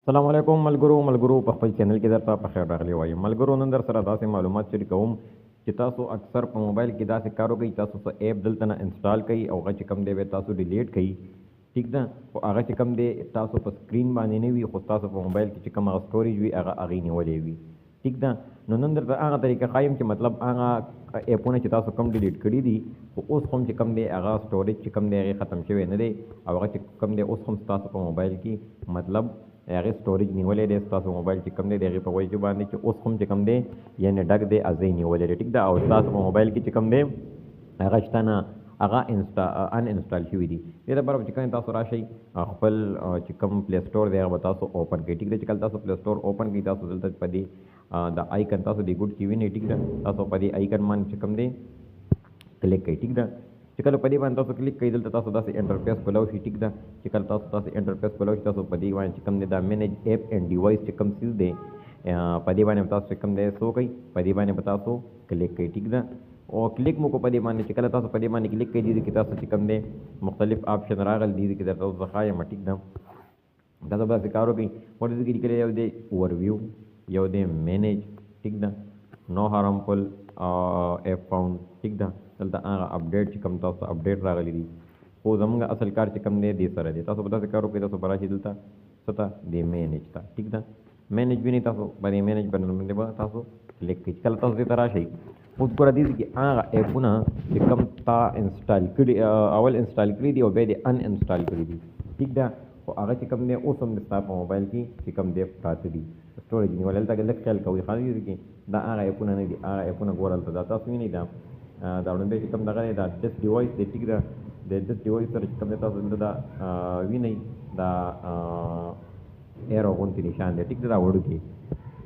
السلام علیکم ملګرو په خپل چینل کې درته په خیر راغلی وایم. ملګرو نن در سره داسې معلومات شریکوم چې تاسو اکثر په موبایل کې داسې کار وکړئ، تاسو څه ایپ دلته نه انسټال کوئ او هغه چې کوم دی بیا تاسو ډیلیټ کړئ. ټیک ده، خو هغه چې کوم دی تاسو په سکرین باندې نه وي، خو تاسو په موبایل کې چې کوم هغه سټوریج وي هغه هغې نیولی وي. ټیک ده، نو نن درته هغه طریقه ښایم چې مطلب هغه ایپونه چې تاسو کوم ډیلیټ کړي دي، خو اوس هم چې کوم دی هغه سټوریج چې کوم دی هغې ختم شوی نه دی او هغه چې کوم دی اوس هم ستاسو په موبایل کې مطلب هغې سټوریج نیولی دی. ستاسو موبایل چې کوم دی د هغې په وجه باندې چې اوس هم چې کوم دی یعنې ډک دی هغې نیولی دی. ټیک ده، او ستاسو په موبایل کې چې کوم دی هغه شته نه، هغه ان انسټال شوي دي. دې لپاره چې کوم تاسو راشئ خپل چې کوم پلی سټور دی هغه به تاسو اوپن کړئ. ټیک ده، چې کله تاسو پلی سټور اوپن کړئ تاسو دلته په دې د آیکن تاسو د ګوډ کې وینئ. ټیک ده، تاسو په دې آیکن باندې چې کوم دی کلیک کړئ. ټیک ده، چې کله په دې باندې تاسو کلیک کړئ دلته تاسو داسې انټرفیس کولو شي. ټیک ده، چې کله تاسو داسې انټرفیس کولو شي تاسو په دې باندې چې کوم دی دا مینیج ایپ اینډ ډیوایس چې کوم څیز دی په دې باندې تاسو چې کوم دی څه وکړئ، په دې باندې به تاسو کلیک کړئ. ټیک ده، او کلیک مو کو په دې باندې چې کله تاسو په دې باندې کلیک کړئ دې کې تاسو چې کوم دی مختلف آپشن راغل دي کې درته اوس زه ښایم. ټیک ده، تاسو به داسې کار وکړئ، ورته دې کې لیکلی یو دی اوورویو، یو دی مینیج. ټیک ده، نو هارمفل ایپ فاؤنډ. ټیک ده، دلته هغه اپډیټ چې کوم تاسو اپډیټ راغلی دي، خو زموږ اصل کار چې کوم دی دې سره دی. تاسو به داسې کار وکړئ، تاسو به راشئ دلته څه ته د مینیج ته. ټیک ده، مینیج وینئ تاسو په دې مینیج باندې به تاسو کلیک کړئ. کله تاسو دې ته راشئ اوس ګوره دې کې هغه ایپونه چې کوم تا انسټال کړي اول انسټال کړي دي او بیا دې ان انسټال کړي دي. ټیک ده، خو هغه چې کوم دی اوس هم د ستا په موبایل کې چې کوم دی پراته دي سټوریج نیولي. هلته کې لږ خیال کوئ ښه دې کې دا هغه ایپونه نه دي. هغه ایپونه ګوره هلته دا تاسو وینئ دا وړاندې چې کوم دغه دی دا ډس ډیوایس دی. ټیک ده، د ډس ډیوایس سره چې کوم دی تاسو دلته دا وینئ دا ایرو غوندې نشان دی. ټیک ده، دا وړوکی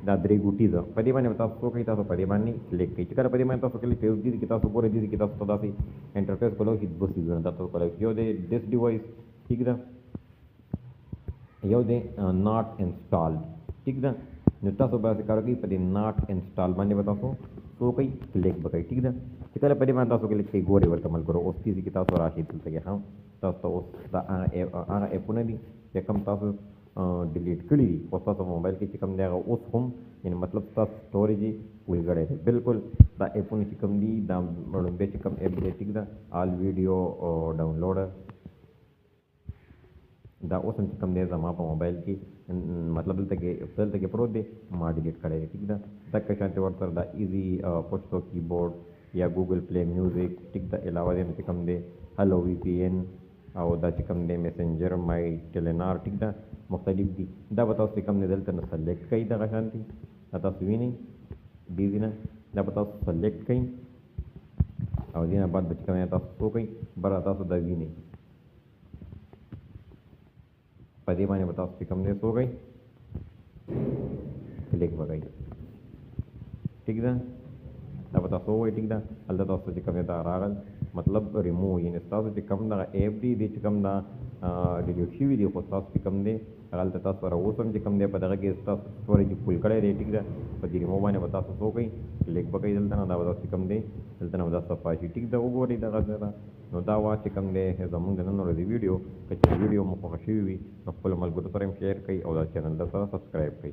دا درې ګوټي ده، په دې باندې به تاسو څه کوئ، تاسو په دې باندې کلیک کوئ. چې کله په دې باندې تاسو کلیک کوئ دې کې تاسو ګورئ دې کې تاسو ته داسې انټرفیس کولو شي. دوه څیزونه دا تاسو کولی شئ، یو دی ډس ډیوایس. ټیک ده، یو دی ناٹ انسټالډ. ټیک ده، نو تاسو به داسې کار وکړئ په دې ناٹ انسټال باندې به تاسو څه وکړئ، کلیک به کوئ. ټیک ده، چې کله په دې باندې تاسو کلیک کوئ ګورئ ورته ملګرو اوس تیزي کې تاسو راشئ دلته کې هم تاسو ته اوس دا هغه ایپونه دي چې کوم تاسو ډیلیټ کړي دي، خو ستاسو موبایل کې چې کوم دی هغه اوس هم یعنې مطلب ستاسو سټوریج یې ویلګړی دی. بالکل دا ایپونه چې کوم دي دا لومړی چې کوم ایپ دی. ټیک ده، آل ویډیو ډاونلوډر دا اوس هم چې کوم دی زما په موبایل کې مطلب دلته کې پروت دی، ما ډیلیټ کړی دی. ټیک ده، دقه شانتې ورسره دا ایزي پښتو کیبورډ یا ګوګل پلی میوزک. ټیک ده، علاوه دې نه چې کوم دی هلو وی پی این او دا چې کوم دی میسنجر مای ټیلینار. ټیک ده، مختلف دي. دا به تاسو چې کوم دی دلته نه سلیکټ کړئ دغه شانتې دا تاسو وینئ دې ځینه دا به تاسو سلیکټ کړئ او دې نه بعد به چې کوم دی تاسو څه وکړئ بره تاسو دا وینئ په دې باندې به تاسو چې کوم دی څه وکړئ کلیک به کوئ. ټیک ده، دا به تاسو ووایئ. ټیک ده، هلته تاسو چې کوم دی دا راغل مطلب ریمو یعنې ستاسو چې کوم دغه ایپ دی دې چې کوم دا ډیلیټ شوي دي، خو ستاسو چې کوم دی هغه هلته تاسو سره اوس هم چې کوم دی په دغه کې ستاسو سټوریج فول کړی دی. ټیک ده، په دې ریمو باندې به تاسو څه وکړئ کلیک به کوئ دلته نه، دا به تاسو چې کوم دی دلته نه به دا صفا شي. ټیک ده، وګورئ دغه ځای نو دا وا چې کوم دی زموږ د نن ورځې ویډیو که چېرې ویډیو مو خوښه شوي وي نو خپلو ملګرو سره هم شیر کړئ او دا چینل در سره سبسکرایب کړئ.